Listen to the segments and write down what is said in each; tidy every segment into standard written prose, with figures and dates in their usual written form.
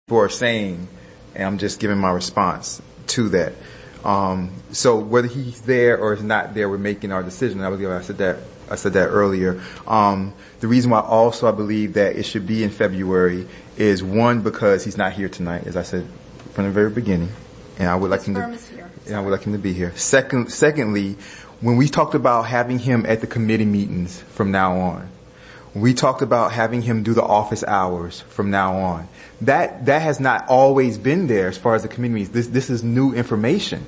are saying, and I'm just giving my response to that. So whether he's there or is not there, we're making our decision. I said that earlier. The reason why also I believe that it should be in February is, one, because he's not here tonight, as I said from the very beginning, and I would like him to be here. Secondly, when we talked about having him at the committee meetings from now on, we talked about having him do the office hours from now on. That has not always been there as far as the committee meetings. This is new information.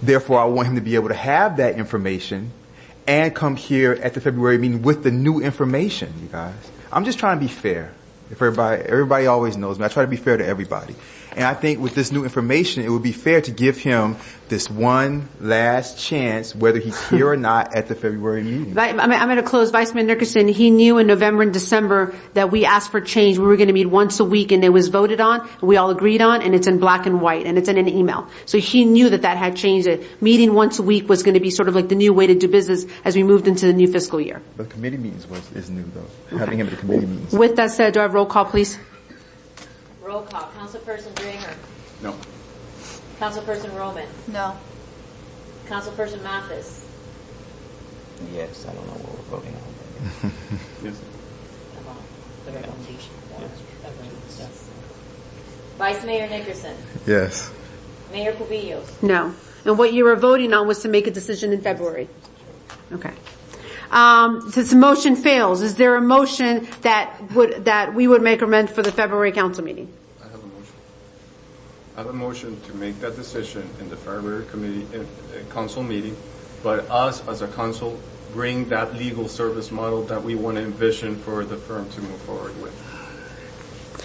Therefore, I want him to be able to have that information and come here at the February meeting with the new information, you guys. I'm just trying to be fair. If everybody always knows me. I try to be fair to everybody. And I think with this new information, it would be fair to give him this one last chance, whether he's here or not, at the February meeting. I'm going to close. Vice Mayor Nickerson, he knew in November and December that we asked for change. We were going to meet once a week, and it was voted on, and we all agreed on, and it's in black and white, and it's in an email. So he knew that had changed. Meeting once a week was going to be sort of like the new way to do business as we moved into the new fiscal year. But committee meetings is new, though. Okay. Having him at the committee meetings. With that said, do I have roll call, please? Roll call. Councilperson Draher. No. Councilperson Roman. No. Councilperson Mathis. Yes, I don't know what we're voting on. Yes. The recommendation. Yes. Vice Mayor Nickerson. Yes. Mayor Cubillos. No. And what you were voting on was to make a decision in February. Okay. Since the motion fails, is there a motion that we would make amend for the February council meeting? I have a motion to make that decision in the February council meeting, but us as a council bring that legal service model that we want to envision for the firm to move forward with.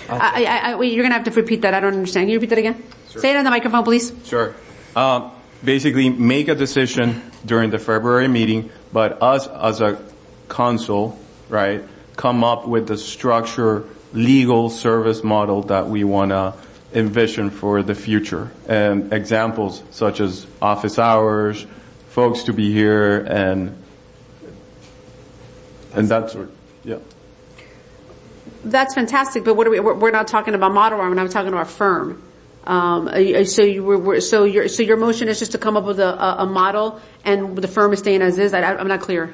Wait, you're going to have to repeat that. I don't understand. Can you repeat that again? Sure. Say it on the microphone, please. Sure. Basically, make a decision during the February meeting, but us as a council, right, come up with the structure, legal service model that we want to envision for the future. And examples such as office hours, folks to be here, and that sort. Yeah. That's fantastic, but we're not talking about model, we're not talking about firm. So your motion is just to come up with a model, and the firm is staying as is. I'm not clear.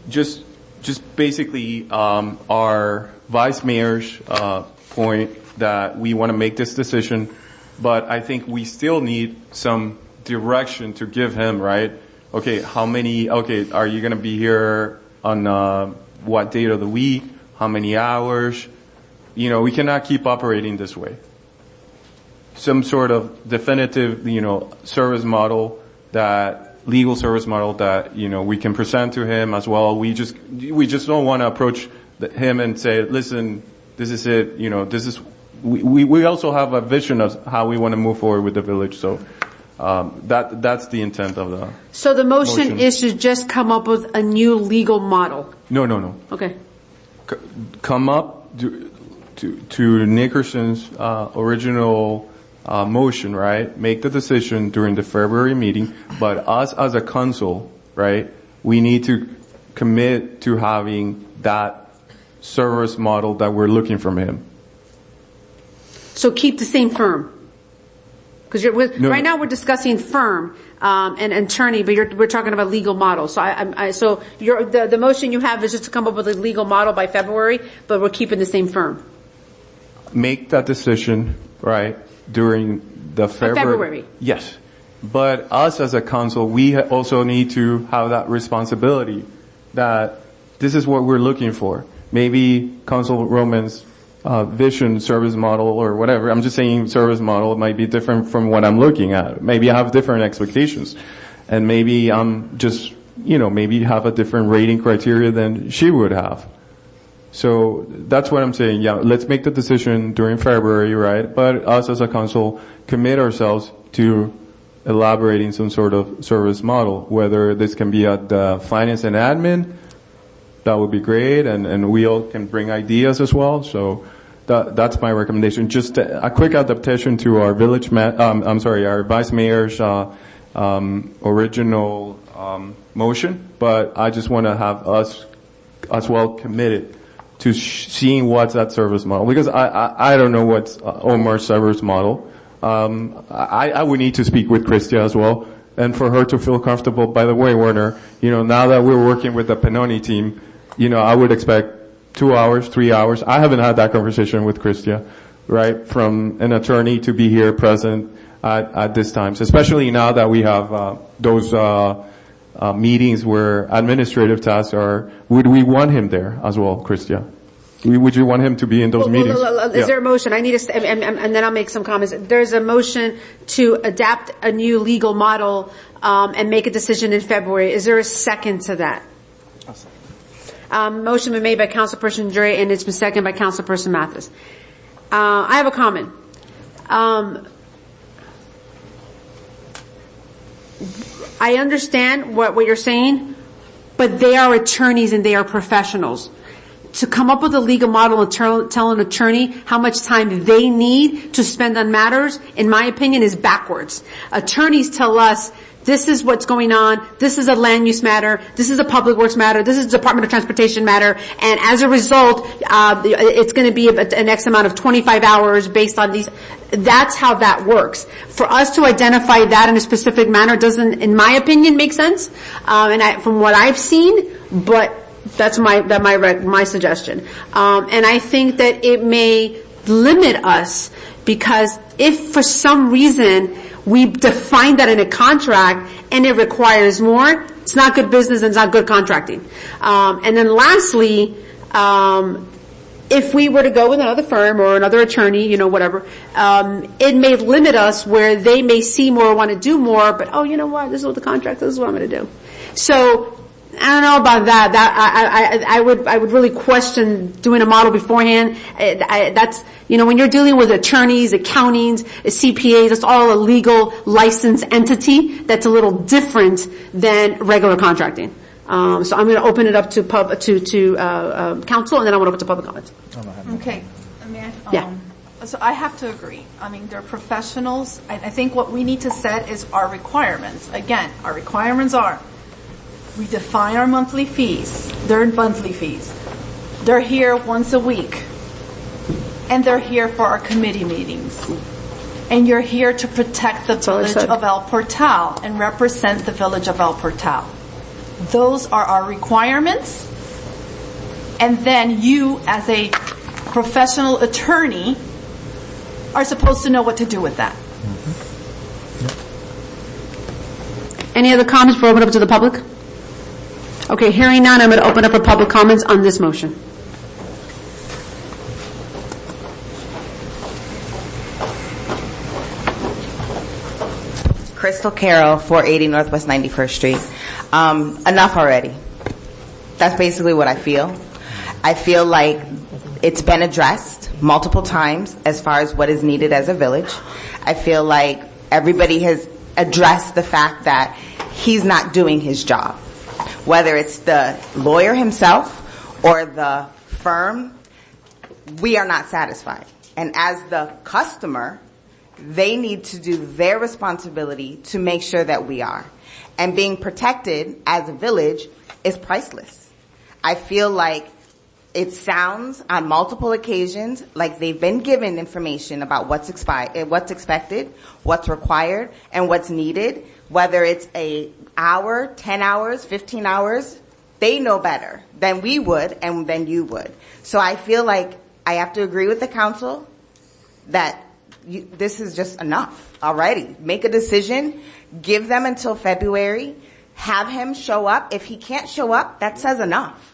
Just basically, our vice mayor's point that we want to make this decision, but I think we still need some direction to give him, right? Okay, are you going to be here on what date of the week? How many hours? We cannot keep operating this way. Some sort of definitive, service model, legal service model that, we can present to him as well. We just don't want to approach him and say, listen, this is it, we also have a vision of how we want to move forward with the village. So, that's the intent of the. So the motion is to just come up with a new legal model. No. Okay. Come up to Nickerson's, original, motion, right? Make the decision during the February meeting, but us as a council, right? We need to commit to having that service model that we're looking from him. So keep the same firm. Because right now we're discussing firm, and attorney, but we're talking about legal model. So the motion you have is just to come up with a legal model by February, but we're keeping the same firm. Make that decision, right, during the February. Yes. But us as a council, we also need to have that responsibility that this is what we're looking for. Maybe Council Roman's vision service model or whatever. I'm just saying service model might be different from what I'm looking at. Maybe I have different expectations. And maybe I'm just, maybe have a different rating criteria than she would have. So that's what I'm saying. Yeah, let's make the decision during February, right? But us as a council commit ourselves to elaborating some sort of service model, whether this can be at the finance and admin. That would be great. And we all can bring ideas as well. So that's my recommendation. Just a quick adaptation to our our vice mayor's, original, motion. But I just want to have us as well committed to seeing what's that service model, because I don't know what's Omar's service model. I would need to speak with Christia as well, and for her to feel comfortable. By the way, Werner, now that we're working with the Pennoni team, I would expect 2 hours, 3 hours. I haven't had that conversation with Christia, right? From an attorney to be here present at this time, especially now that we have those meetings where administrative tasks are. Would we want him there as well, Christia? Would you want him to be in those meetings? Is there a motion? I need to, and then I'll make some comments. There's a motion to adapt a new legal model and make a decision in February. Is there a second to that? Motion been made by Councilperson Dre, and it's been seconded by Councilperson Mathis. I have a comment. I understand what you're saying, but they are attorneys and they are professionals. To come up with a legal model and tell an attorney how much time they need to spend on matters, in my opinion, is backwards. Attorneys tell us, this is what's going on, this is a land use matter, this is a public works matter, this is a Department of Transportation matter, and as a result, it's going to be an X amount of 25 hours based on these. That's how that works. For us to identify that in a specific manner doesn't, in my opinion, make sense. From what I've seen, but that's my suggestion. And I think that it may limit us, because if for some reason we define that in a contract and it requires more, it's not good business and it's not good contracting. And then lastly, if we were to go with another firm or another attorney, whatever, it may limit us where they may see more, want to do more, but you know what, this is what the contract, this is what I'm going to do. So, I don't know about that. I would really question doing a model beforehand. That's, when you're dealing with attorneys, accountings, CPAs, that's all a legal licensed entity. That's a little different than regular contracting. So I'm going to open it up to council, and then I want to open to public comments. Okay. Yeah. So I have to agree. They're professionals. I think what we need to set is our requirements. Again, our requirements are, we define our monthly fees. They're monthly fees. They're here once a week. And they're here for our committee meetings. And you're here to protect the village of El Portal and represent the village of El Portal. Those are our requirements. And then you, as a professional attorney, are supposed to know what to do with that. Any other comments before I open up to the public? Okay, hearing none, I'm going to open up for public comments on this motion. Crystal Carroll, 480 Northwest 91st Street. Enough already. That's basically what I feel. I feel like it's been addressed multiple times as far as what is needed as a village. I feel like everybody has addressed the fact that he's not doing his job. Whether it's the lawyer himself or the firm, we are not satisfied. And as the customer, they need to do their responsibility to make sure that we are. And being protected as a village is priceless. I feel like it sounds on multiple occasions like they've been given information about what's expected, what's required, and what's needed. Whether it's an hour, 10 hours, 15 hours, they know better than we would and than you would. So I feel like I have to agree with the council that this is just enough already. Make a decision. Give them until February. Have him show up. If he can't show up, that says enough.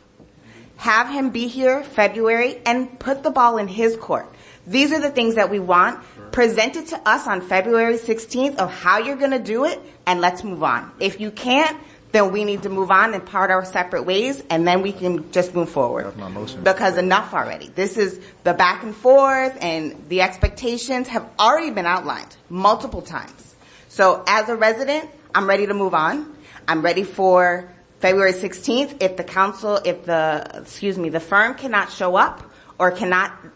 Have him be here February and put the ball in his court. These are the things that we want. Present it to us on February 16th of how you're going to do it, and let's move on. If you can't, then we need to move on and part our separate ways, and then we can just move forward. That's my motion. Because enough already. This is the back and forth, and the expectations have already been outlined multiple times. So as a resident, I'm ready to move on. I'm ready for February 16th. If the firm cannot show up or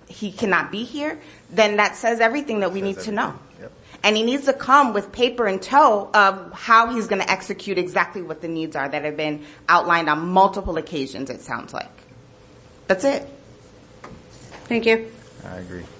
he cannot be here, then that says everything that we need to know. Yep. And he needs to come with paper in tow of how he's going to execute exactly what the needs are that have been outlined on multiple occasions, it sounds like. That's it. Thank you. I agree.